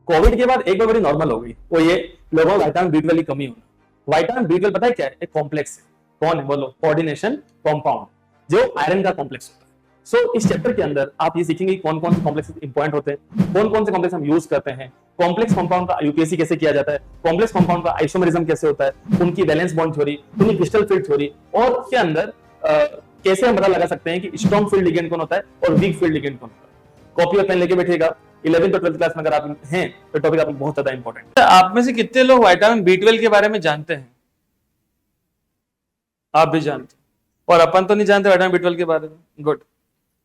Covid के बाद एक बार बड़ी नॉर्मल हो गई, वो ये लोगों को विटामिन बी 12 की कमी होना। विटामिन बी 12 पता है क्या है? एक कॉम्प्लेक्स है। कौन है बोलो? कोऑर्डिनेशन कंपाउंड, जो आयरन का कॉम्प्लेक्स होता है। सो इस चैप्टर के अंदर आप ये सीखेंगे कौन कौन से कॉम्प्लेक्स इंपॉर्टेंट होते हैं, कौन कौन से कॉम्प्लेक्स हम यूज करते हैं, कॉम्प्लेक्स कंपाउंड का यूपीएससी कैसे किया जाता है, कॉम्प्लेक्स कंपाउंड का आइसोमेरिज्म कैसे होता है, उनकी वैलेंस बॉन्ड थ्योरी, उनकी क्रिस्टल फील्ड थ्योरी, और उसके अंदर कैसे हम पता लगा सकते हैं कि स्ट्रॉन्ग फील्ड लिगेंड कौन होता है और वीक फील्ड लिगेंड कौन होता है। कॉपी और पेन लेके बैठिएगा। 11th और 12th क्लास में अगर आप हैं तो टॉपिक आपको बहुत ज्यादा इंपॉर्टेंट है। आप में से कितने लोग विटामिन B12 के बारे में जानते हैं? आप भी जानते हैं और अपन तो नहीं जानते विटामिन B12 के बारे में। गुड।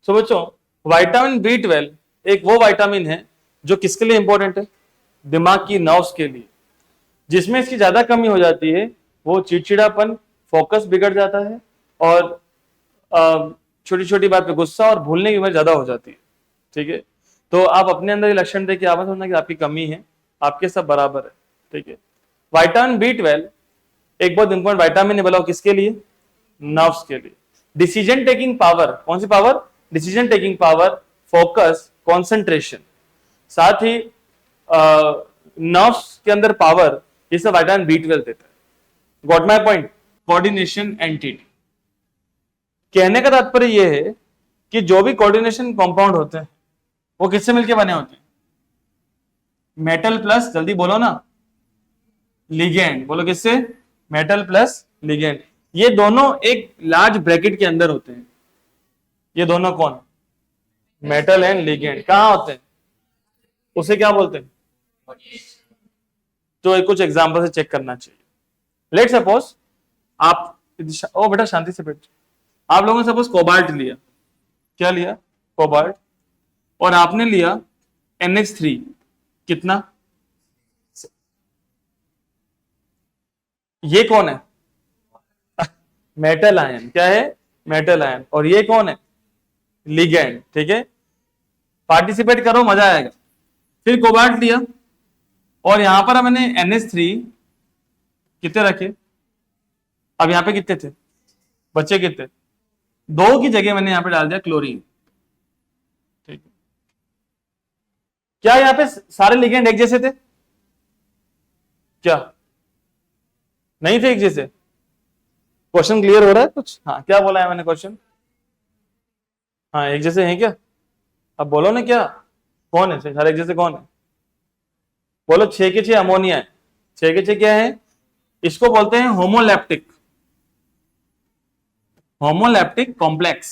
सो बच्चों, विटामिन B12 एक वो विटामिन है जो किसके लिए इंपॉर्टेंट है? दिमाग की नर्व्स के लिए। जिसमें इसकी ज्यादा कमी हो जाती है वो चिड़चिड़ापन, फोकस बिगड़ जाता है और छोटी छोटी बात पे गुस्सा और भूलने की उम्र ज्यादा हो जाती है। ठीक है, तो आप अपने अंदर ये लक्षण देखिए, आप समझना कि आपकी कमी है, आपके सब बराबर है। ठीक है, विटामिन B12 एक बहुत इंपॉर्टेंट विटामिन है, बोला किसके लिए? नर्व्स के लिए। डिसीजन टेकिंग पावर, कौन सी power? Decision taking power, focus, concentration, साथ ही नर्व्स के अंदर पावर, ये सब विटामिन B12 देता है। Got my point? Coordination entity. कहने का तात्पर्य यह है कि जो भी कोऑर्डिनेशन कंपाउंड होते हैं वो किससे मिलकर बने होते हैं? मेटल प्लस, जल्दी बोलो ना, लिगेंड। बोलो किससे? Metal plus ligand. ये दोनों एक लार्ज ब्रैकेट के अंदर होते हैं। ये दोनों कौन? Metal and ligand. कहां होते हैं? उसे क्या बोलते हैं? तो कुछ एग्जांपल से चेक करना चाहिए। लेट सपोज आप, ओ बेटा शांति से बैठ, आप लोगों ने सपोज कोबाल्ट लिया। क्या लिया? कोबाल्ट। और आपने लिया NH3। कितना? ये कौन है? Metal ion. क्या है? Metal ion. और ये कौन है? लिगेंड। ठीक है, पार्टिसिपेट करो, मजा आएगा। फिर कोबाल्ट लिया और यहां पर हमने NH3 कितने रखे? अब यहां पे कितने थे बच्चे? कितने? 2 की जगह मैंने यहां पे डाल दिया क्लोरीन। ठीक है, क्या यहां पे सारे लिगेंड एक जैसे थे? क्या नहीं थे एक जैसे? क्वेश्चन क्लियर हो रहा है कुछ? हाँ, क्या बोला है मैंने क्वेश्चन? हाँ, एक जैसे हैं क्या? अब बोलो ना, क्या कौन है सारे एक जैसे? कौन है? बोलो 6 के 6 अमोनिया है। 6 के 6 क्या है? इसको बोलते हैं होमोलैप्टिक, होमोलैप्टिक कॉम्प्लेक्स।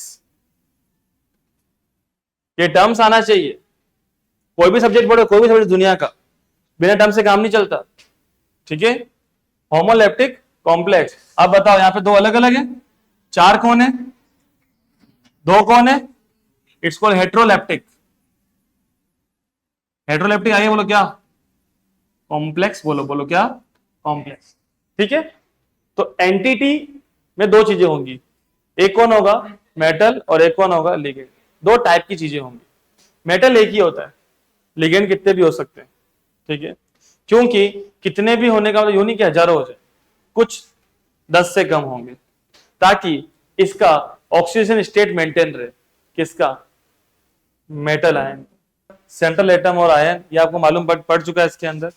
ये टर्म्स आना चाहिए। कोई भी सब्जेक्ट पढ़ो, कोई भी सब्जेक्ट दुनिया का, बिना टर्म से काम नहीं चलता। ठीक है, होमोलैप्टिक कॉम्प्लेक्स। अब बताओ, यहां पे 2 अलग अलग है, 4 कौन है? 2 कौन है? It's called हेट्रोलैप्टिक। हेट्रोलैप्टिक आइए बोलो क्या? कॉम्प्लेक्स। बोलो बोलो क्या? कॉम्प्लेक्स। ठीक है, तो एंटिटी में 2 चीजें होंगी, एक कौन होगा? मेटल, और एक कौन होगा? लिगेंड। 2 टाइप की चीजें होंगी। मेटल एक ही होता है, लिगेंड कितने भी हो सकते हैं। ठीक है, क्योंकि कितने भी होने का यूं नहीं कि हजारों हो जाए, कुछ 10 से कम होंगे, ताकि इसका ऑक्सीजन स्टेट मेंटेन रहे। किसका? Metal ion. सेंट्रल एटम और आयन, ये आपको मालूम पड़ चुका है इसके अंदर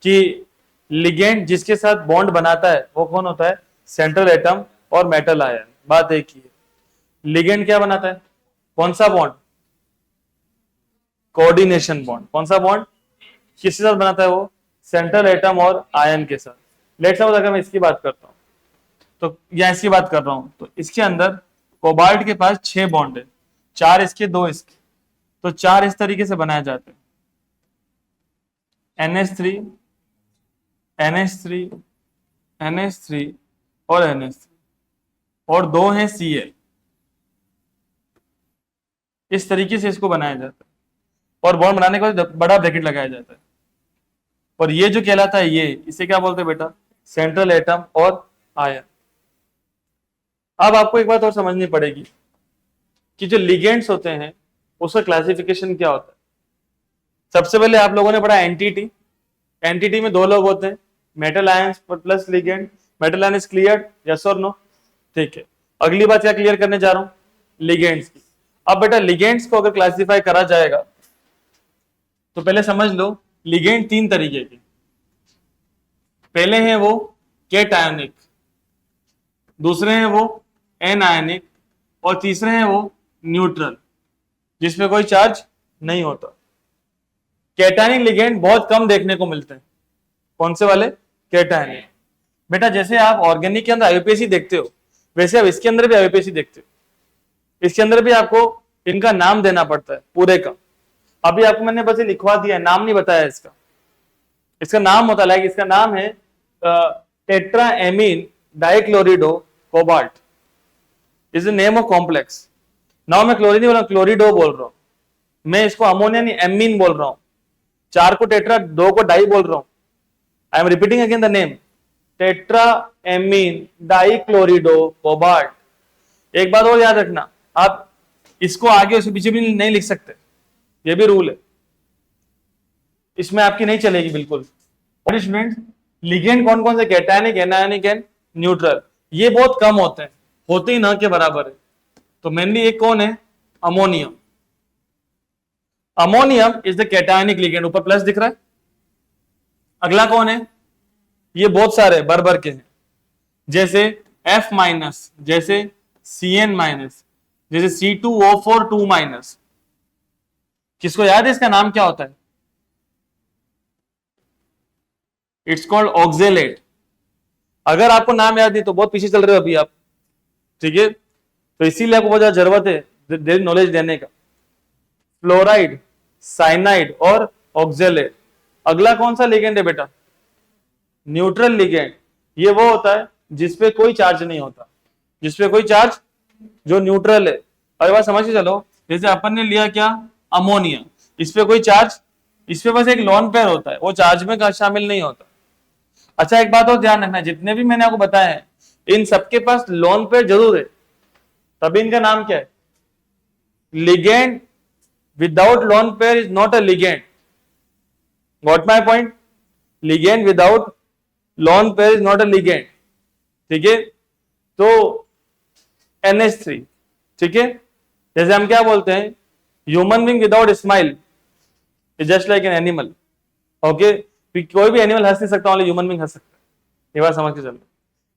कि लिगेंड जिसके साथ बॉन्ड बनाता है वो कौन होता है? सेंट्रल एटम और मेटल आयन। बात एक ही है। लिगेंड क्या बनाता है? कौन सा बॉन्ड? Coordination bond. कौन सा बॉन्ड? किसके साथ बनाता है वो? सेंट्रल एटम और आयन के साथ। लेट्स सपोज अगर मैं इसकी बात करता हूं तो, या इसकी बात कर रहा हूं तो इसके अंदर कोबाल्ट के पास 6 बॉन्ड है, 4 इसके 2 इसके, तो 4 इस तरीके से बनाए जाते हैं, NH3 NH3 NH3 और NH3, और 2 है Cl। इस तरीके से इसको बनाया जाता है और बॉन्ड बनाने के बाद बड़ा ब्रैकेट लगाया जाता है। और ये जो कहलाता है, ये इसे क्या बोलते हैं बेटा? सेंट्रल एटम और आयन। अब आपको एक बात और समझनी पड़ेगी कि जो लिगेंड्स होते हैं उसका क्लासिफिकेशन क्या होता है। सबसे पहले आप लोगों ने पढ़ा एंटिटी। एंटिटी में 2 लोग होते हैं, metal ions plus ligand. Metal ion is clear, yes और नो? ठीक है, अगली बात क्या क्लियर करने जा रहा हूं? लिगेंड्स की। अब बेटा लिगेंड्स को अगर क्लासिफाई करा जाएगा तो पहले समझ लो लिगेंड तीन तरीके के, पहले हैं वो केटायनिक, दूसरे हैं वो एनायनिक, और तीसरे हैं वो न्यूट्रल, जिसमें कोई चार्ज नहीं होता। कैटायनिक लिगेंड बहुत कम देखने को मिलते हैं। कौन से वाले? कैटायनिक। बेटा जैसे आप ऑर्गेनिक के अंदर आईयूपीएसी देखते हो, वैसे आप इसके अंदर भी आईयूपीएसी देखते हो। इसके अंदर भी आपको इनका नाम देना पड़ता है पूरे का। अभी आपको मैंने बस ये लिखवा दिया है, नाम नहीं बताया इसका। इसका नाम होता है, इसका नाम है tetra amine डाइक्लोरिडो cobalt is the name of complex. Now मैं क्लोरीन नहीं बोल रहा हूं, क्लोरिडो बोल रहा हूं। मैं इसको अमोनिया नहीं एमीन बोल रहा हूं। 4 को टेट्रा, 2 को डाई बोल रहा हूं। I am repeating again the name, tetra amine डाइक्लोरिडो cobalt. एक बात और याद रखना, आप इसको आगे उसके पीछे भी नहीं लिख सकते, ये भी रूल है, इसमें आपकी नहीं चलेगी बिल्कुल। और स्टूडेंट लिगेंड कौन कौन से? Cationic, anionic and neutral. ये बहुत कम होते हैं, होते ही ना के बराबर है। तो मेनली एक कौन है? Ammonium. Ammonium is the cationic ligand, ऊपर प्लस दिख रहा है। अगला कौन है? ये बहुत सारे भर के हैं, जैसे F माइनस, जैसे Cn माइनस, जैसे C2O4 2 माइनस। किसको याद है इसका नाम क्या होता है? It's called oxalate. अगर आपको नाम याद नहीं तो बहुत पीछे चल रहे हो अभी आप, ठीक है? तो इसीलिए आपको बहुत ज्यादा जरूरत है नॉलेज देने का। फ्लोराइड, साइनाइड और ऑक्जेलेट। अगला कौन सा लिगेंड है बेटा? Neutral ligand. ये वो होता है जिसपे कोई चार्ज नहीं होता, जिसपे कोई चार्ज, जो न्यूट्रल है। अगर बात समझ के चलो, जैसे अपन ने लिया क्या? अमोनिया। इस पे कोई चार्ज, इस पे बस एक लोन पेयर होता है, वो चार्ज में शामिल नहीं होता। अच्छा एक बात और ध्यान रखना, जितने भी मैंने आपको बताया है इन सबके पास लोन पेयर जरूर है, तभी इनका नाम क्या है? Ligand without lone pair is not a ligand. Got my point? Ligand without lone pair is not a ligand, ठीक है? तो NH3, ठीक है? जैसे हम क्या बोलते हैं, human being without smile is just like an animal. Okay, कोई भी एनिमल हंस नहीं सकता, ओनली ह्यूमन बीइंग हंस सकता है। ये बात समझ के चलो।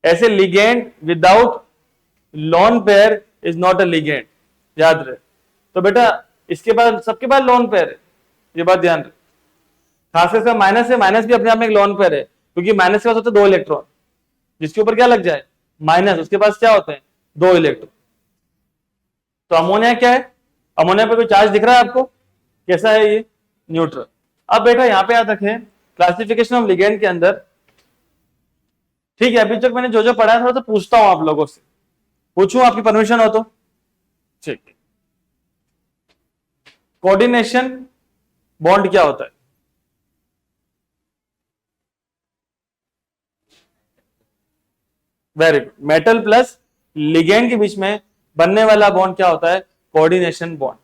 ऐसे ligand without lone pair is not a ligand, याद रहे। तो बेटा इसके बाद सबके पास लोन पेयर है, ये बात ध्यान रहे। खासकर माइनस है, माइनस भी अपने आप में एक लोन पेयर है, क्योंकि माइनस के पास होते हैं 2 इलेक्ट्रॉन, जिसके ऊपर क्या लग जाए? माइनस, उसके पास क्या होते हैं? 2 इलेक्ट्रॉन। तो अमोनिया क्या है? अमोनिया पे कोई चार्ज दिख रहा है आपको? कैसा है ये? न्यूट्रल। अब बेटा यहाँ पे याद रखें, क्लासिफिकेशन ऑफ लिगेंड के अंदर, ठीक है, अभी तक मैंने जो जो पढ़ा है थोड़ा सा पूछता हूं आप लोगों से, पूछूं आपकी परमिशन हो तो? ठीक है। कोऑर्डिनेशन बॉन्ड क्या होता है? Very good. Metal plus ligand के बीच में बनने वाला बॉन्ड क्या होता है? Coordination bond.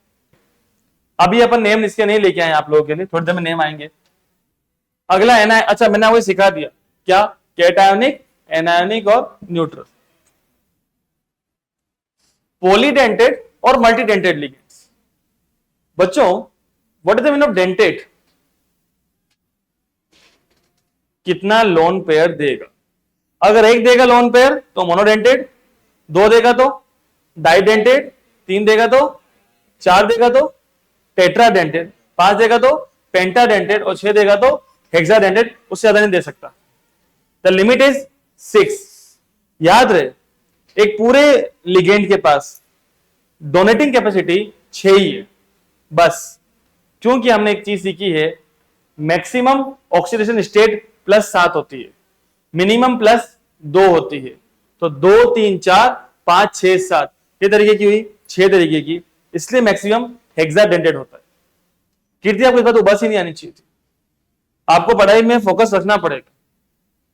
अभी अपन नेम इसके नहीं लेके आए आप लोगों के लिए, थोड़ी देर में नेम आएंगे। अगला अच्छा मैंने आपको सिखा दिया क्या? कैटायोनिक, एनायोनिक और न्यूट्रल। पॉलीडेंटेड और मल्टीडेंटेड लिगेंड्स। बच्चों what is the meaning of dentate? कितना लोन पेयर देगा? अगर 1 देगा लोन पेयर तो मोनोडेंटेड, 2 देगा तो डाइडेंटेड, 3 देगा तो, 4 देगा तो टेट्राडेंटेड, 5 देगा तो पेंटाडेंटेड और 6 देगा तो हेक्साडेंटेड। उससे ज्यादा नहीं दे सकता। The limit is 6। याद रहे, एक पूरे लिगेंड के पास डोनेटिंग कैपेसिटी 6 ही है बस, क्योंकि हमने एक चीज सीखी है, मैक्सिमम ऑक्सीडेशन स्टेट +7 होती है, मिनिमम +2 होती है। तो 2 3 4 5 6 7 ये तरीके की हुई, 6 तरीके की, इसलिए मैक्सिमम हेक्साडेंटेड होता है। कीर्ति आपको इस बात उबासी नहीं आनी चाहिए थी, आपको पढ़ाई में फोकस रखना पड़ेगा।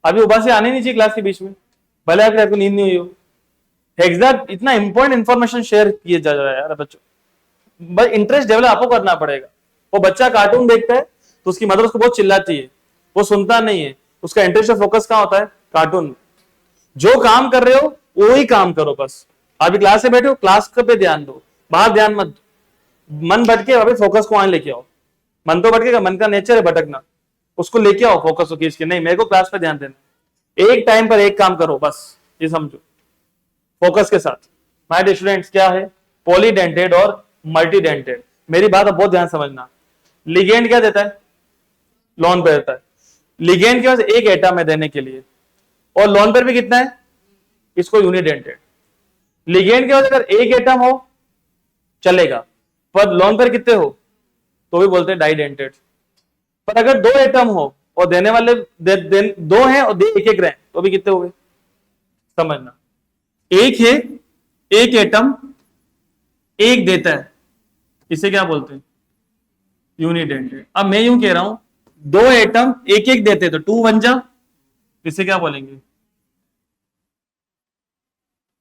अभी उबासी आनी नहीं चाहिए क्लास के बीच में, भले आपको नींद नहीं हुई हो। हेक्सा इतना इंपॉर्टेंट इंफॉर्मेशन शेयर किए जा रहा है यार बच्चों, बस इंटरेस्ट डेवलप आपको करना पड़ेगा। वो बच्चा कार्टून देखता है तो उसकी मदर उसको बहुत चिल्लाती है, वो सुनता नहीं है, उसका इंटरेस्ट और फोकस कहाँ होता है? कार्टून में। जो काम कर रहे हो वो ही काम करो बस। अभी क्लास से बैठे हो, क्लास पे ध्यान दो, बाहर ध्यान मत दो। मन भटके, अभी फोकस को आने लेके आओ। मन तो भटकेगा, मन का नेचर है भटकना, उसको लेके आओ फोकस को खींच के, नहीं मेरे को क्लास पे ध्यान देना, एक टाइम पर एक काम करो बस, ये समझो फोकस के साथ। माय डियर स्टूडेंट्स, क्या है पॉलीडेंटेड और मल्टीडेंटेड। मेरी बात अब बहुत ध्यान समझना। लिगेंड क्या देता है, लोन पेयर देता है। लिगेंड के पास एक एटम है देने के लिए, और लोन पेयर भी कितना है, इसको यूनिडेंटेड। लिगेंड के पास अगर एक एटम हो चलेगा, पर लोन पेयर कितने हो तो भी बोलते हैं डाइडेंटेड। पर अगर दो एटम हो और देने वाले दो हैं और एक एक रहे तो भी कितने हो गए, समझना। एक है, एक एटम एक देता है, इसे क्या बोलते हैं, यूनिडेंटेड। अब मैं यूं कह रहा हूं दो एटम एक एक देते तो 2 बन जा, इसे क्या बोलेंगे।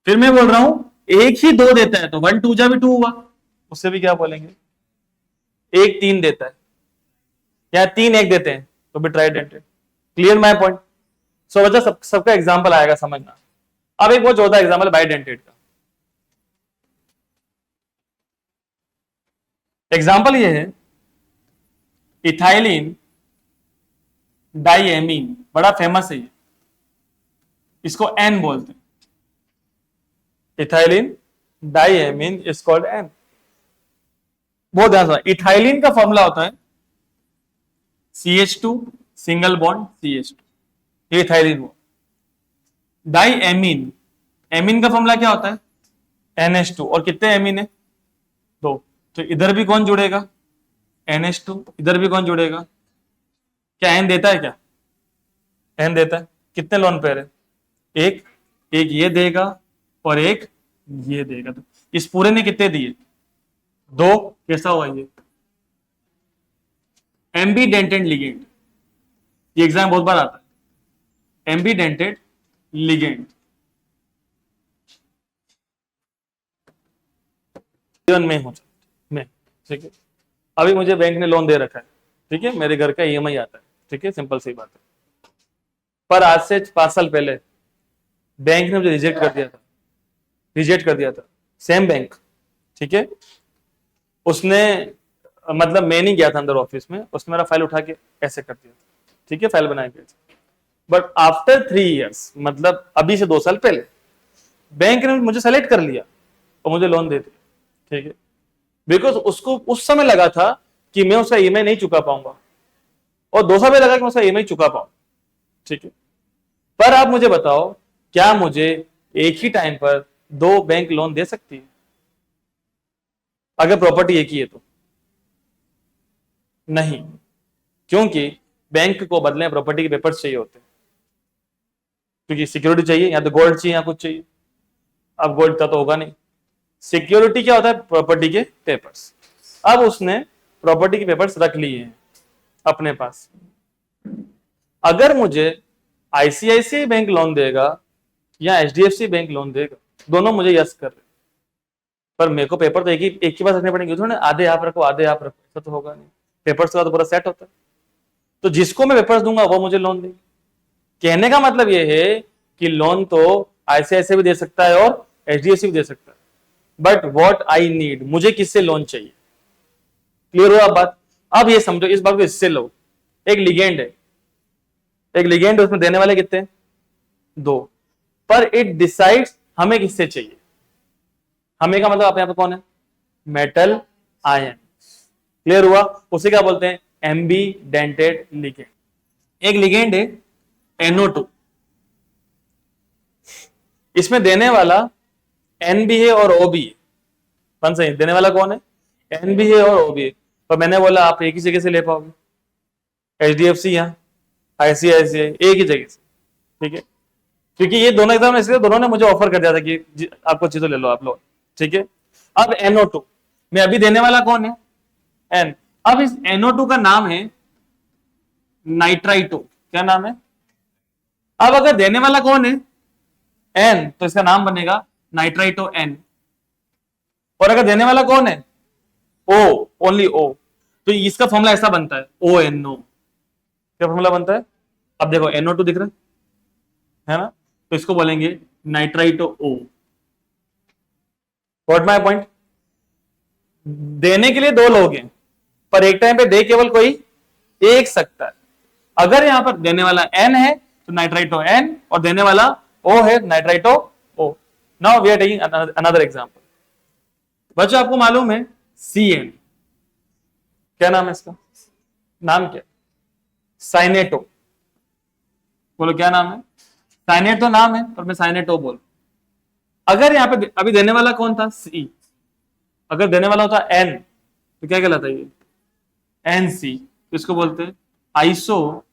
फिर मैं बोल रहा हूं एक ही दो देता है तो 1 2 जा भी 2 हुआ, उससे भी क्या बोलेंगे। एक 3 देता है या 3 1 देते हैं तो भी tridentate. Clear my point. So बच्चा सबका एग्जांपल आएगा समझना। अब एक बहुत छोटा एग्जांपल बाइडेंटेड का। एग्जांपल ये है इथाइलिन डाइएमीन, बड़ा फेमस है ये, इसको एन बोलते हैं। Ethylene diamine is called an. बहुत ध्यान से, इथाइलिन का फॉर्मूला होता है CH2 सिंगल बॉन्ड CH2, ये इथाइलिन हुआ। डाइएमीन, एमीन का फॉर्मूला क्या होता है NH2, और कितने एमीन है, 2। तो इधर भी कौन जुड़ेगा, NH2, इधर भी कौन जुड़ेगा। क्या एन देता है, क्या एन देता है। कितने लोन पेयर है, एक एक ये देगा और एक ये देगा, तो इस पूरे ने कितने दिए, 2। कैसा हुआ ये एम्बीडेंटेड लिगेंड, ये एग्जाम बहुत बार आता है, एम्बीडेंटेड लिगेंड। जीवन में हो मैं, ठीक है। अभी मुझे बैंक ने लोन दे रखा है, ठीक है, मेरे घर का EMI आता है, ठीक है, सिंपल सी बात है। पर आज से 5 साल पहले बैंक ने मुझे रिजेक्ट कर दिया था, सेम बैंक, ठीक है। उसने, मतलब मैं नहीं गया था अंदर ऑफिस में, उसने मेरा फाइल उठा के ऐसे कर दिया था, ठीक है, फाइल बनाया गया। बट आफ्टर 3 इयर्स, मतलब अभी से 2 साल पहले, बैंक ने मुझे सेलेक्ट कर लिया और मुझे लोन दे दिया, ठीक है। बिकॉज उसको उस समय लगा था कि मैं उसका EMI नहीं चुका पाऊंगा, और 2 साल में लगा कि मैं उसका EMI चुका पाऊं, ठीक है। पर आप मुझे बताओ, क्या मुझे एक ही टाइम पर 2 बैंक लोन दे सकती है अगर प्रॉपर्टी एक ही है तो? नहीं, क्योंकि बैंक को बदले में प्रॉपर्टी के पेपर्स चाहिए होते हैं, क्योंकि सिक्योरिटी चाहिए, या तो गोल्ड चाहिए या कुछ चाहिए। अब गोल्ड का तो होगा नहीं, सिक्योरिटी क्या होता है, प्रॉपर्टी के पेपर्स। अब उसने प्रॉपर्टी के पेपर्स रख लिए हैं अपने पास। अगर मुझे ICICI बैंक लोन देगा या HDFC बैंक लोन देगा, दोनों मुझे यस कर रहे, पर मेरे को पेपर तो एक ही पास रखने पड़ेंगे, थोड़ा आधे आप रखो आधे आप रखो, ऐसा तो होगा नहीं। पेपर्स का तो पूरा सेट होता है, तो जिसको मैं पेपर्स दूंगा वो मुझे लोन देगा। कहने का मतलब ये है कि लोन तो ICICI भी दे सकता है और HDFC भी दे सकता है, बट व्हाट आई नीड, मुझे किससे लोन चाहिए। क्लियर हुआ बात। अब ये समझो, इस बात को इससे लो, एक लिगेंड है, उसमें देने वाले कितने हैं, 2, पर इट डिसाइड्स हमें किससे चाहिए। हमें का मतलब आप यहां पे कौन है, मेटल आयन। क्लियर हुआ। उसे क्या बोलते हैं, एम्बीडेंटेड लिगेंड। एक लिगेंड है NO2, इसमें देने वाला N भी है और O भी है। कौन सा है देने वाला, कौन है, N भी है और O भी है। तो मैंने बोला आप एक ही जगह से ले पाओगे, HDFC या ICICI एक ही जगह से, ठीक है। क्योंकि ये दोनों एग्जाम, इसलिए दोनों ने मुझे ऑफर कर दिया था कि आपको चीजों ले लो आप लोग, ठीक है। अब NO2 में अभी देने वाला कौन है, N। अब इस NO2 का नाम है नाइट्राइटो। क्या नाम है, अब अगर देने वाला कौन है, N, तो इसका नाम बनेगा नाइट्राइटो N। और अगर देने वाला कौन है, O, ओनली O, तो इसका फॉर्मूला ऐसा बनता है ONO। क्या फॉर्मूला बनता है, अब देखो NO2 दिख रहा है ना, तो इसको बोलेंगे nitrito O। What my point, देने के लिए 2 लोग हैं, पर एक टाइम पे दे केवल कोई एक सकता है। अगर यहाँ पर देने वाला N है तो नाइट्राइटो N और देने वाला O है nitrito O। Now we are taking another example. बच्चों आपको मालूम है CN, क्या नाम है इसका? नाम क्या? साइनेटो। बोलो क्या नाम है? साइनेटो नाम है और मैं साइनेटो बोल। अगर यहाँ पे अभी देने वाला कौन था? C। अगर देने वाला होता N तो क्या कहलाता है ये? NC। इसको बोलते हैं आइसो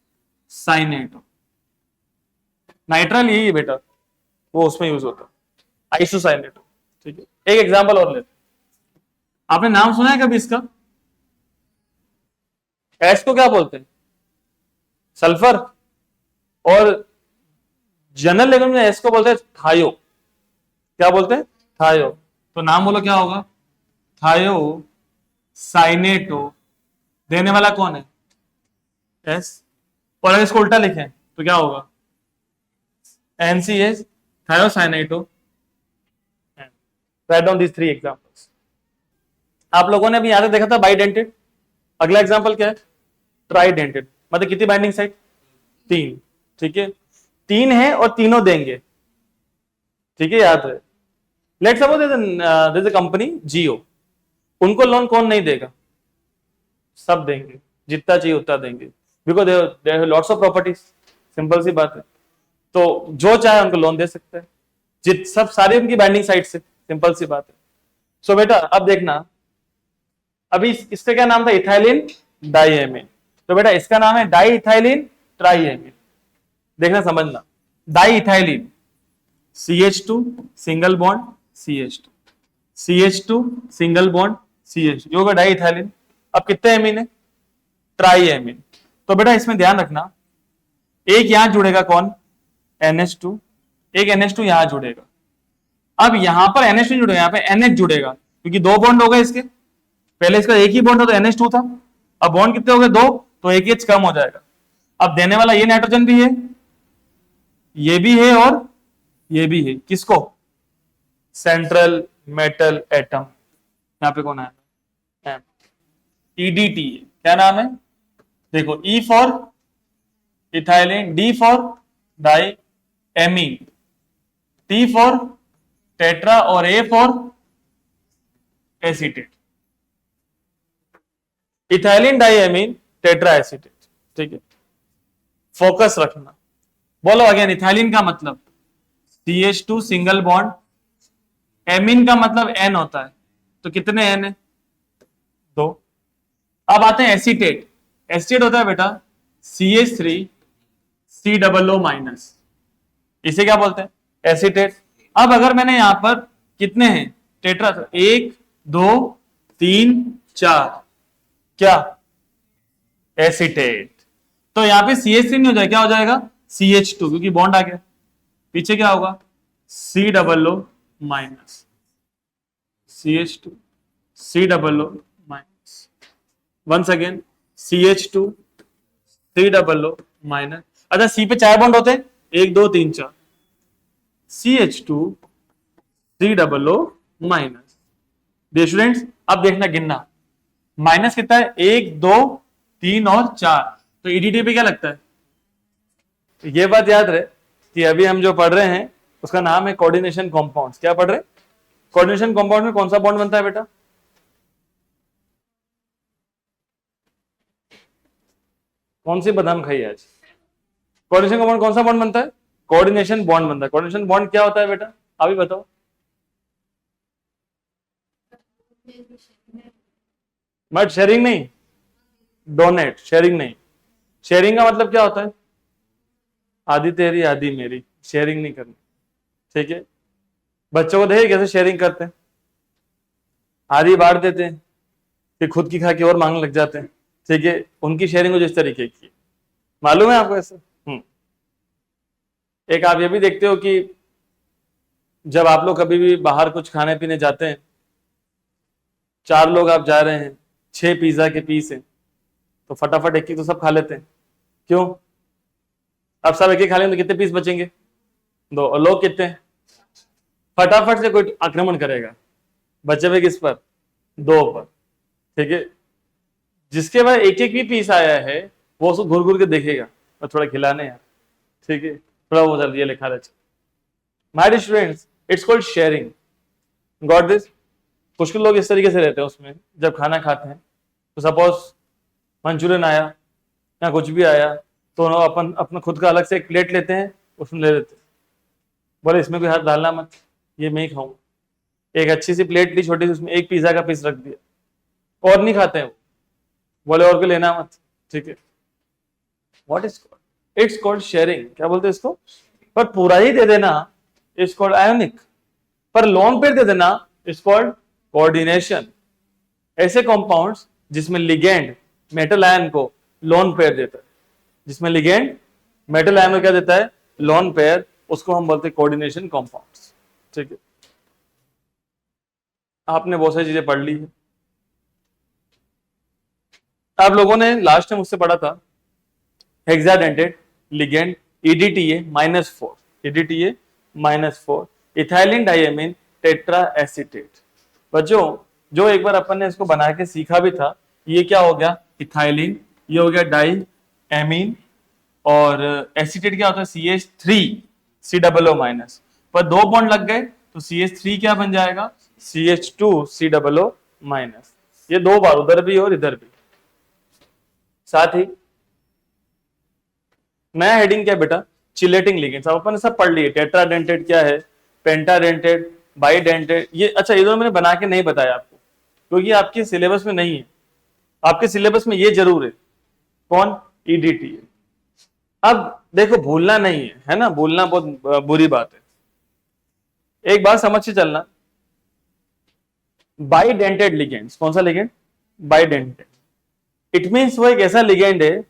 साइनेटो। नाइट्राइल यही है बेटा, वो उसमें यूज होता है आइसो साइनेटो। ठीक है, एक एग्जांपल और लेते। आपने नाम सुना है कभी इसका? एस को क्या बोलते हैं? सल्फर। और जनरल लैंग्वेज में एस को बोलते हैं थायो। क्या बोलते हैं? थायो। तो नाम बोलो क्या होगा? थायो साइनेटो। देने वाला कौन है? एस। और अगर इसको उल्टा लिखें तो क्या होगा? NCS thiocyanato. Right down this 3 examples. आप लोगों ने अभी यहां तक देखा था बाइडेंटेड। अगला एग्जांपल क्या है? ट्राइडेंटेड। मतलब कितनी बाइंडिंग साइट? 3। ठीक है, 3 है और तीनों देंगे। ठीक है, याद है। Let's suppose there is a company Jio, उनको लोन कौन नहीं देगा? सब देंगे, जितना चाहिए उतना देंगे, because they have lots of properties. Simple सी बात है। तो जो चाहे उनको लोन दे सकते हैं, जित सब सारी उनकी बाइंडिंग साइट से। सिंपल सी बात है। सो बेटा अब देखना, अभी इसका क्या नाम था? Ethylene diamine. तो बेटा इसका नाम है डाई इथाइलिन ट्राइएमीन। देखना समझना, di ethylene CH2 single bond CH2, CH2 single bond CH2, ये होगा डाई इथाइलिन। अब कितने एमीन है? ट्राइएमीन। तो बेटा इसमें ध्यान रखना, एक यहां जुड़ेगा कौन? NH2, एक NH2 यहां जुड़ेगा। अब यहां पर NH2 नहीं जुड़ेगा, यहां पे NH जुड़ेगा, क्योंकि 2 बॉन्ड हो गए इसके। पहले इसका एक ही बॉन्ड था तो NH2 था, अब बॉन्ड कितने हो गए? 2, तो एक H कम हो जाएगा। अब देने वाला ये नाइट्रोजन भी है, ये भी है और ये भी है। किसको? Central metal atom. यहां पे कौन है? EDT। क्या नाम है? देखो, E for ethylene, D for di amine, T for tetra और A for acetate. Ethylene diamine tetra acetate. ठीक है, फोकस रखना। बोलो अगेन, इथाइलिन का मतलब CH2 सिंगल बॉन्ड, एमीन का मतलब N होता है, तो कितने N है? 2। अब आते हैं एसीटेट। एसीटेट होता है बेटा CH3 COO माइनस, इसे क्या बोलते हैं? एसीटेट। अब अगर मैंने यहां पर कितने हैं? टेट्रा, 1 2 3 4, क्या? एसीटेट। तो यहां पे CH3 नहीं हो जाएगा, क्या हो जाएगा? CH2, क्योंकि बॉन्ड आ गया। पीछे क्या होगा? COO minus, CH2 COO minus, once again CH2 COO minus. अच्छा, C पे 4 बॉन्ड होते हैं, 1 2 3 4, CH2 COO minus. Dear students, अब देखना गिनना, माइनस कितना है? 1 2 3 और 4, तो EDT पे क्या लगता है? ये बात याद रहे कि अभी हम जो पढ़ रहे हैं उसका नाम है कोऑर्डिनेशन कंपाउंड्स। क्या पढ़ रहे हैं? कोऑर्डिनेशन कंपाउंड में कौन सा बॉन्ड बनता है बेटा? कौन सी बादाम खाई आज? कोऑर्डिनेशन कंपाउंड कौन सा बॉन्ड बनता है? कोऑर्डिनेशन बॉन्ड बनता है। कोऑर्डिनेशन बॉन्ड क्या होता है बेटा? अभी बताओ। बट शेयरिंग नहीं, डोनेट। शेयरिंग नहीं। शेयरिंग का मतलब क्या होता है? आधी तेरी आधी मेरी, शेयरिंग नहीं करनी। ठीक है, बच्चों को देखिए कैसे शेयरिंग करते हैं, आधी बांट देते हैं, फिर खुद की खा के और मांगने लग जाते हैं। ठीक है, उनकी शेयरिंग कुछ इस तरीके की, मालूम है आपको ऐसे? एक आप ये भी देखते हो कि जब आप लोग कभी भी बाहर कुछ खाने पीने जाते हैं, 4 लोग आप जा रहे हैं, 6 पिज्जा के पीस हैं, तो फटाफट एक ही तो सब खा लेते हैं। क्यों? अब सब एक ही खा लेंगे तो कितने पीस बचेंगे? 2। और लोग कितने? फटाफट से कोई आक्रमण करेगा, बचे हुए किस पर? 2 पर। ठीक है, जिसके बाद एक एक भी पीस आया है वो उसको घूर घूर के देखेगा और थोड़ा खिलाने यार, ठीक है, थोड़ा वो चल ये लिखा रहे। My dear students, it's called sharing, got this. कुछ लोग इस तरीके से रहते हैं उसमें, जब खाना खाते हैं तो सपोज मंचूरियन आया या कुछ भी आया तो अपन अपना खुद का अलग से एक प्लेट लेते हैं, उसमें ले लेते हैं, बोले इसमें कोई हाथ डालना मत, ये मैं ही खाऊंगा। एक अच्छी सी प्लेट ली छोटी सी, उसमें एक पिज्जा का पीस रख दिया, और नहीं खाते हैं वो, बोले और को लेना मत, ठीक है। What is called, it's called sharing. क्या बोलते हैं इसको? पर पूरा ही दे देना इट्स कॉल्ड आयोनिक, पर लोन पेयर दे देना इट्स कॉल्ड कोऑर्डिनेशन। ऐसे कॉम्पाउंड्स जिसमें लिगेंड मेटल आयन को लोन पेयर देता है, जिसमें लिगेंड मेटल आयन को क्या देता है? लोन पेयर, उसको हम बोलते हैं कोऑर्डिनेशन कॉम्पाउंड्स, ठीक है। आपने बहुत सारी चीजें पढ़ ली है। आप लोगों ने लास्ट टाइम मुझसे पढ़ा था hexadentate ligand EDTA -4, EDTA -4, ethylene diamine tetra acetate. बच्चों जो एक बार अपन ने इसको बना के सीखा भी था, ये क्या हो गया? इथाइलिन, ये हो गया डाई एमीन, और एसीटेट क्या होता है? CH3 COO-, पर 2 बॉन्ड लग गए तो CH3 क्या बन जाएगा? CH2 COO-। ये 2 बार उधर भी और इधर भी। साथ ही नया हेडिंग क्या बेटा? Chelating ligands. अब अपन सब पढ़ लिए, टेट्राडेंटेट क्या है, पेंटाडेंटेट, बाइडेंटेट। ये अच्छा, ये दोनों मैंने बना के नहीं बताया आपको, क्योंकि आपके सिलेबस में नहीं है। आपके सिलेबस में ये जरूर है, कौन? EDTA। अब देखो भूलना नहीं है ना, भूलना बहुत बुरी बात है। एक बात समझ के चलना, बाइडेंटेड लिगेंड्स, कौन सा लिगेंड? बाइडेंटेड। इट मींस वो एक ऐसा लिगेंड है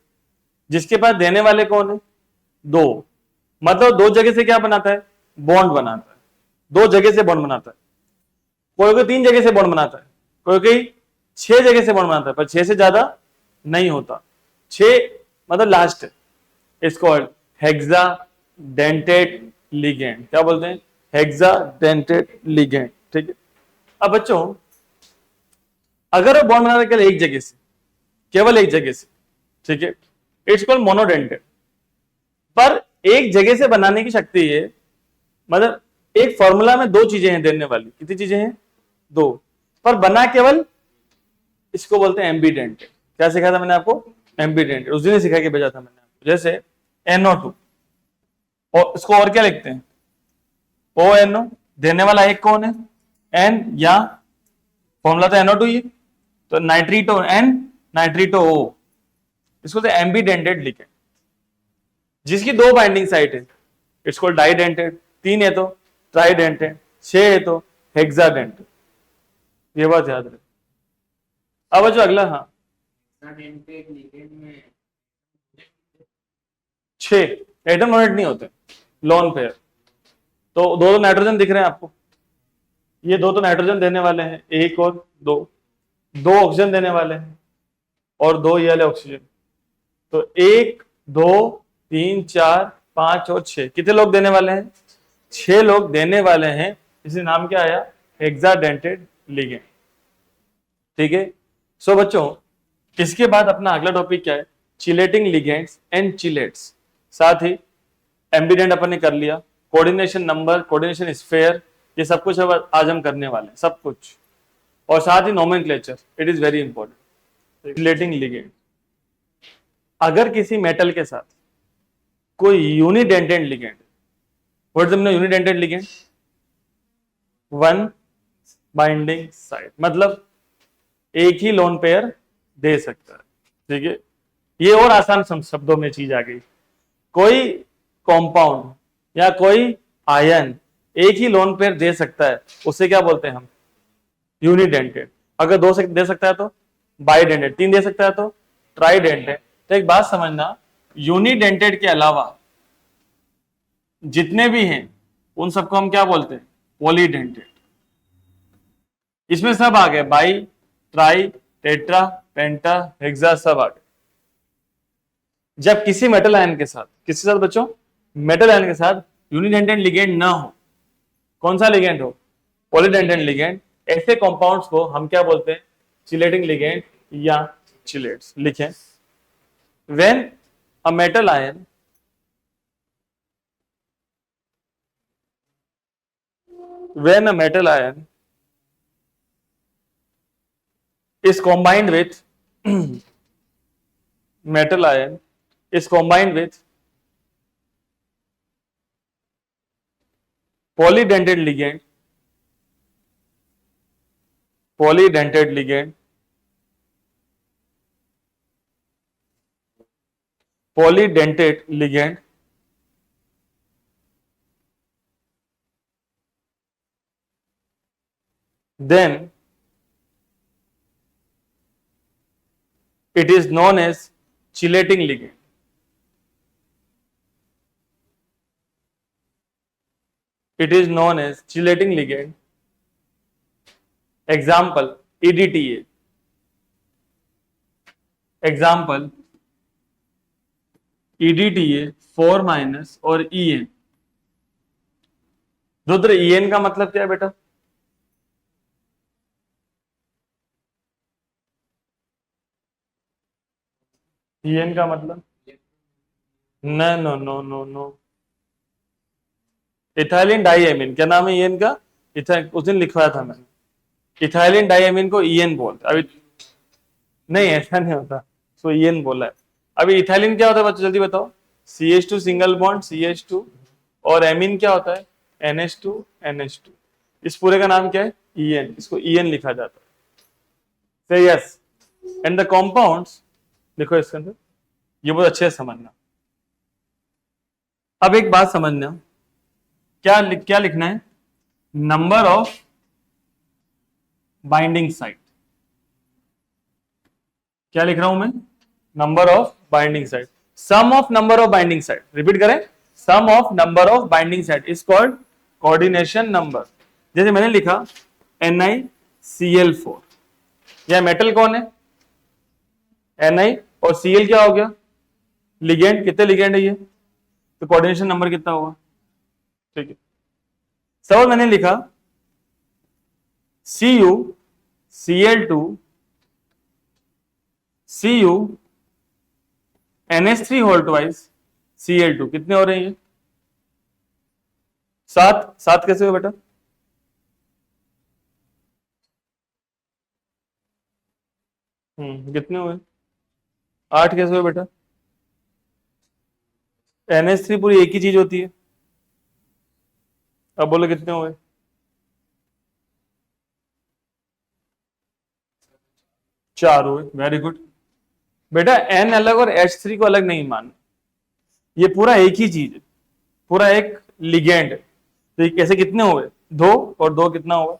जिसके पास देने वाले कौन है? 2, मतलब 2 जगह से क्या बनाता है? बॉन्ड बनाता है। 2 जगह से बॉन्ड बनाता है। कोई कोई 3 जगह से बॉन्ड बनाता है, कोई कोई 6 जगह से बॉन्ड बनाता है, पर 6 से ज्यादा नहीं होता। 6 मतलब लास्ट है। इसको हेक्साडेंटेट लिगेंड क्या बोलते हैं? हेक्साडेंटेट लिगेंड, ठीक है। अब बच्चों अगर वो बॉन्ड बना रहे केवल एक जगह से, केवल एक जगह से, ठीक है, इट्स कॉल्ड मोनोडेंटेट। पर एक जगह से बनाने की शक्ति है, मतलब एक फॉर्मूला में 2 चीजें हैं देने वाली। कितनी चीजें हैं? 2, पर बना केवल, इसको बोलते हैं एम्बीडेंटेड। क्या सिखाया था मैंने आपको? एम्बीडेंटेड। उस दिन ही सिखा के भेजा था मैंने आपको। जैसे NO2, और इसको और क्या लिखते हैं? ONO। देने वाला एक कौन है? N, या फॉर्मूला तो NO2 ही, तो नाइट्रीटो N, नाइट्रीटो O। इसको तो एम्बीडेंटेड लिखें, जिसकी 2 बाइंडिंग साइट है, इट्स कॉल्ड डाइडेंटेड। 3 है तो ट्राइडेंटेड, 6 है तो हेक्साडेंटेड। ये बात याद रहे। अब जो अगला, हाँ, 6 एटम डोनेट नहीं होते, लोन पेयर। तो 2 नाइट्रोजन दिख रहे हैं आपको, ये 2 तो नाइट्रोजन देने वाले हैं, 1 और 2 ऑक्सीजन देने वाले हैं, और 2 ये वाले ऑक्सीजन। तो 1 2 3 4 5 और 6, कितने लोग देने वाले हैं? 6 लोग देने वाले हैं। इसे नाम क्या आया? हेक्साडेंटेड लिगेंड, ठीक है। सो बच्चों इसके बाद अपना अगला टॉपिक क्या है? Chelating ligands and chelates. साथ ही एम्बीडेंट अपन ने कर लिया, कोऑर्डिनेशन नंबर, कोऑर्डिनेशन स्फीयर, ये सब कुछ अब आज हम करने वाले हैं, सब कुछ। और साथ ही nomenclature, it is very important. Chelating ligand, अगर किसी मेटल के साथ कोई unidentate ligand, what is the meaning unidentate ligand? 1 binding site, मतलब एक ही लोन पेयर दे सकता है, ठीक है। ये और आसान शब्दों में चीज आ गई। कोई कंपाउंड या कोई आयन एक ही लोन पेयर दे सकता है, उसे क्या बोलते हैं हम? यूनिडेंटेड। अगर 2 दे सकता है तो बाइडेंटेड, 3 दे सकता है तो ट्राइडेंटेड। तो एक बात समझना, यूनिडेंटेड के अलावा जितने भी हैं उन सबको हम क्या बोलते हैं? पॉलीडेंटेड। इसमें सब आ गए, by, try, tetra, penta, hexa, सब आ गए। जब किसी मेटल आयन के साथ, किसके साथ बच्चों? मेटल आयन के साथ यूनिडेंटेड लिगेंड ना हो, कौन सा लिगेंड हो? Polydentate ligand. ऐसे कंपाउंड्स को हम क्या बोलते हैं? चिलेटिंग लिगेंड या चिलेट्स। लिखें, when a metal ion when a metal ion is combined with metal ion is combined with polydentate ligand polydentate ligand polydentate ligand then it is known as chelating ligand. It is known as chelating ligand. Example EDTA. Example EDTA 4 minus और EN. Rudra EN का मतलब क्या है बेटा? EN का मतलब no no no no no ethylene diamine. क्या नाम है EN का? उस दिन लिखवाया था मैंने. इथाइलिन डाइएमिन को EN बोलते. अभी नहीं, ऐसा नहीं होता. सो EN बोला है. अभी इथाइलिन क्या होता है बच्चों, जल्दी बताओ. CH2 सिंगल बॉन्ड CH2 और एमीन क्या होता है? NH2 NH2. इस पूरे का नाम क्या है? EN. इसको EN लिखा जाता है. से यस. एंड द कंपाउंड्स देखो इसके अंदर, ये बहुत अच्छे से समझना. अब एक बात समझना, क्या लिखना है? Number of binding site. क्या लिख रहा हूं मैं? Number of binding site. Sum of number of binding site. Repeat करें, sum of number of binding site is called coordination number. जैसे मैंने लिखा NiCl4. यह मेटल कौन है? Ni. और Cl क्या हो गया? लिगेंड. कितने लिगेंड है ये? तो कोऑर्डिनेशन नंबर कितना होगा? ठीक है. सवाल मैंने लिखा Cu Cl2 Cu NH3 whole twice Cl2. कितने हो रहे हैं ये? 7. 7 कैसे हुए बेटा? कितने हुए? 8 कैसे हुए बेटा? NH3 पूरी एक ही चीज होती है. अब बोलो कितने हुए? 4 हुए. वेरी गुड बेटा. N अलग और H3 को अलग नहीं मानना. ये पूरा एक ही चीज है, पूरा एक लिगेंड है. तो ये कैसे कितने हुए? 2 और 2 कितना हुआ?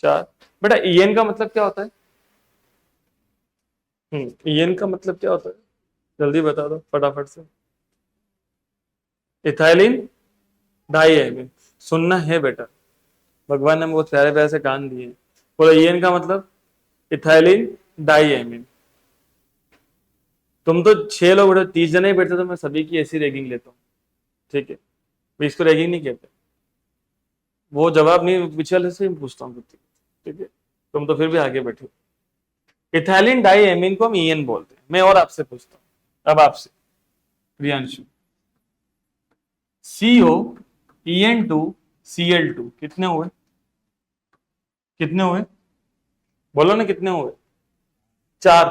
4. बेटा EN का मतलब क्या होता है? EN का मतलब क्या होता है? जल्दी बता दो फटाफट से. Ethylene diamine. सुनना है बेटा, भगवान ने बहुत प्यारे प्यारे से कान दिए. बोलो EN का मतलब इथाइलिन डाइएमिन. तुम तो 6 लोग बैठे, 30 जने ही बैठते, तो मैं सभी की ऐसी रैगिंग लेता हूँ. ठीक है, मैं इसको रैगिंग नहीं कहते. वो जवाब नहीं पीछे वाले से पूछता हूँ. ठीक है, तुम तो फिर भी आगे बैठे. इथाइलिन डाइएमिन को हम EN बोलते हैं. मैं और आपसे पूछता हूँ, अब आपसे प्रियांशु. CO EN2 Cl2 कितने हुए? कितने हुए? बोलो ना कितने हुए? 4.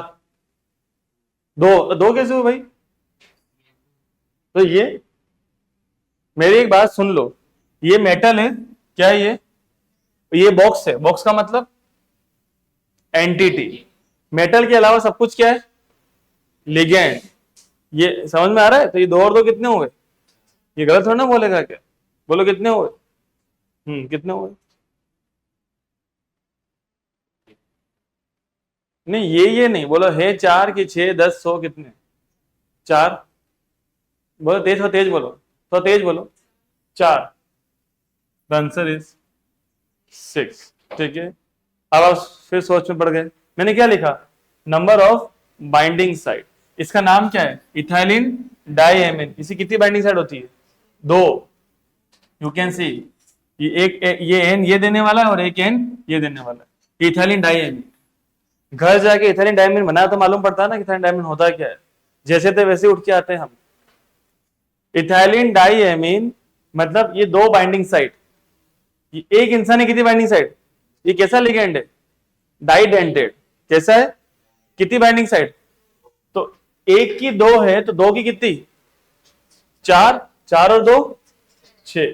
2 कैसे हुए भाई? तो ये मेरी एक बात सुन लो, ये मेटल है क्या है? ये बॉक्स है. बॉक्स का मतलब एंटिटी. मेटल के अलावा सब कुछ क्या है? लिगेंड. ये समझ में आ रहा है? तो ये 2 और 2 कितने हुए? ये गलत थोड़ा ना बोलेगा क्या? बोलो कितने हुए? कितने हुए? नहीं, ये नहीं बोलो. है 4 की 6 10 100 कितने? 4. बोलो तेज हो, तेज बोलो, तो तेज बोलो. 4. The answer is 6. ठीक है, अब आप फिर सोच में पड़ गए. मैंने क्या लिखा? Number of binding site. इसका नाम क्या है? Ethylene diamine. इसी कितनी बाइंडिंग साइट होती है? 2. यू कैन सी ये N ये देने वाला है और एक N ये देने वाला है. Ethylene diamine. घर जाके इथाइलिन डाइएमिन बनाया तो मालूम पड़ता है ना कि इथाइलिन डाइएमिन होता क्या है. जैसे थे वैसे उठ के आते हैं हम. इथाइलिन डाई एमीन मतलब ये दो बाइंडिंग साइट, एक इंसान है कितनी बाइंडिंग साइट, ये कैसा लिगेंड है, डाइडेंटेड, कैसा है, कितनी बाइंडिंग साइट, तो एक की दो है तो दो की कितनी, चार, चार और दो छह,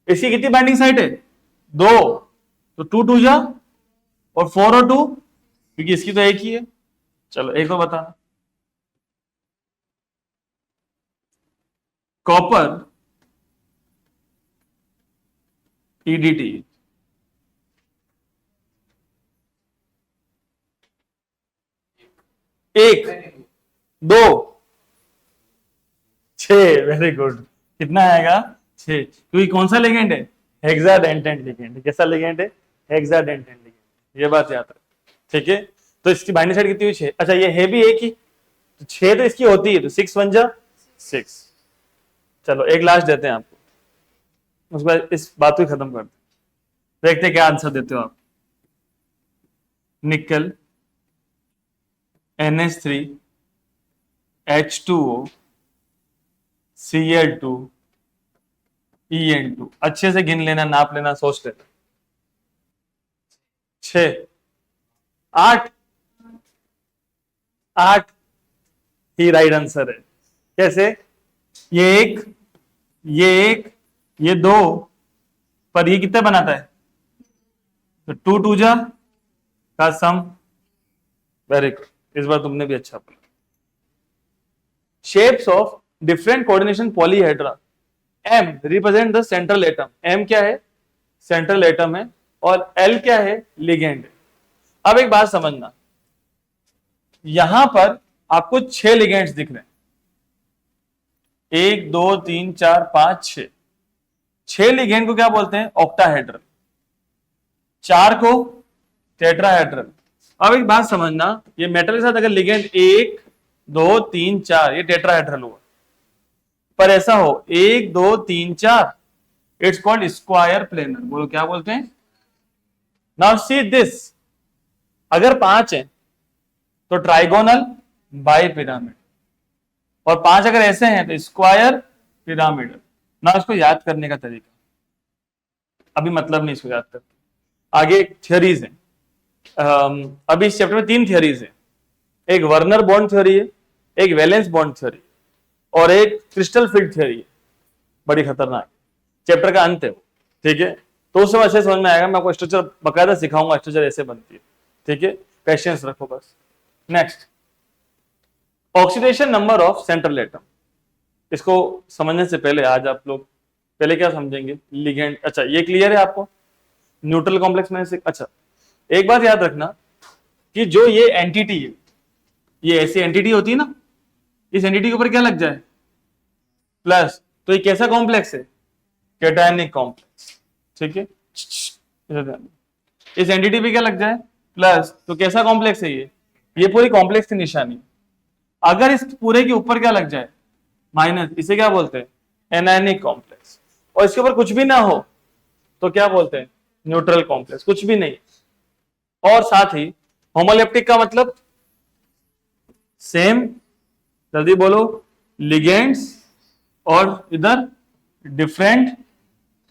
इसकी कितनी बाइंडिंग साइट है, दो, तो टू टू जा और फोर और टू, क्योंकि इसकी तो एक ही है। चलो एक और बताना, कॉपर EDT, एक, दो, छह, वेरी गुड, कितना आएगा, छह, क्योंकि कौन सा लिगेंड है, हेक्साडेंटेट लिगेंड, कैसा लिगेंड है, हेक्साडेंटेट लिगेंड, ये बात याद रख, ठीक है। तो इसकी बाइंडिंग साइड कितनी हुई, छह, अच्छा ये है भी एक ही, तो छह तो इसकी होती है, तो 6 1 जा 6। चलो एक लास्ट देते हैं आपको, उसके बाद इस बात को खत्म करते हैं, देखते हैं क्या आंसर देते हो आप। निकल NH3 H2O Cl2 En2, अच्छे से गिन लेना, नाप लेना, सोच लेना, 6 8 8 ही राइट आंसर है। कैसे, ये एक, ये एक, ये दो, पर ये कितने बनाता है, तो टू टू जा का सम, वेरी गुड, इस बार तुमने भी अच्छा बोला। Shapes of different coordination polyhedra, M represent the central atom, M क्या है, सेंट्रल एटम है, और L क्या है, लिगेंड है। अब एक बात समझना, यहां पर आपको 6 लिगेंड्स दिख रहे हैं, 1 2 3 4 5 6, 6 लिगेंड को क्या बोलते हैं, ऑक्टाहेड्रल, 4 को टेट्राहेड्रल। अब एक बात समझना, ये मेटल के साथ अगर लिगेंड 1 2 3 4, ये टेट्राहेड्रल हुआ, पर ऐसा हो 1 2 3 4, इट्स कॉल्ड स्क्वायर प्लेनर, बोलो क्या बोलते हैं। नाउ सी दिस, अगर 5 है तो ट्राइगोनल बाई पिरामिड, और 5 अगर ऐसे हैं तो स्क्वायर पिरामिडल। ना इसको याद करने का तरीका, अभी मतलब नहीं इसको याद करते, आगे थियोरीज है। अभी इस चैप्टर में 3 थियोरीज है, एक वर्नर बॉन्ड थ्योरी है, एक वैलेंस बॉन्ड थ्योरी, और एक क्रिस्टल फील्ड थ्योरी है, बड़ी खतरनाक, चैप्टर का अंत है वो, ठीक है। तो उस समय अच्छे समझ में आएगा, मैं आपको स्ट्रक्चर बकायदा सिखाऊंगा, स्ट्रक्चर ऐसे बनती है, ठीक है, पेशेंस रखो बस। Next, oxidation number of central atom, इसको समझने से पहले आज आप लोग पहले क्या समझेंगे, लिगेंड, अच्छा ये क्लियर है आपको, न्यूट्रल कॉम्प्लेक्स में से, अच्छा एक बात याद रखना कि जो ये एंटिटी है, ये ऐसी एंटिटी होती है ना, इस एंटिटी के ऊपर क्या लग जाए, प्लस, तो ये कैसा कॉम्प्लेक्स है, कैटायनिक कॉम्प्लेक्स, ठीक है। इस एंटिटी पे क्या लग जाए, प्लस, तो कैसा कॉम्प्लेक्स है ये पूरी कॉम्प्लेक्स की निशानी। अगर इस पूरे के ऊपर क्या लग जाए, माइनस, इसे क्या बोलते हैं, एनायनिक कॉम्प्लेक्स, और इसके ऊपर कुछ भी ना हो तो क्या बोलते हैं, न्यूट्रल कॉम्प्लेक्स, कुछ भी नहीं। और साथ ही होमोलेप्टिक का मतलब सेम, जल्दी बोलो, लिगेंड्स और इधर डिफरेंट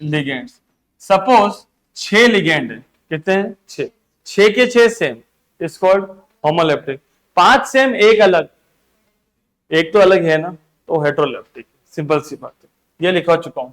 लिगेंड्स। सपोज 6 लिगेंड है, कितने हैं, 6, 6 के 6 same, is called homoleptic. 5 same, एक अलग, एक तो अलग है ना, तो हेट्रोलेप्टिक, सिंपल सी बात है, ये लिखवा चुका हूं।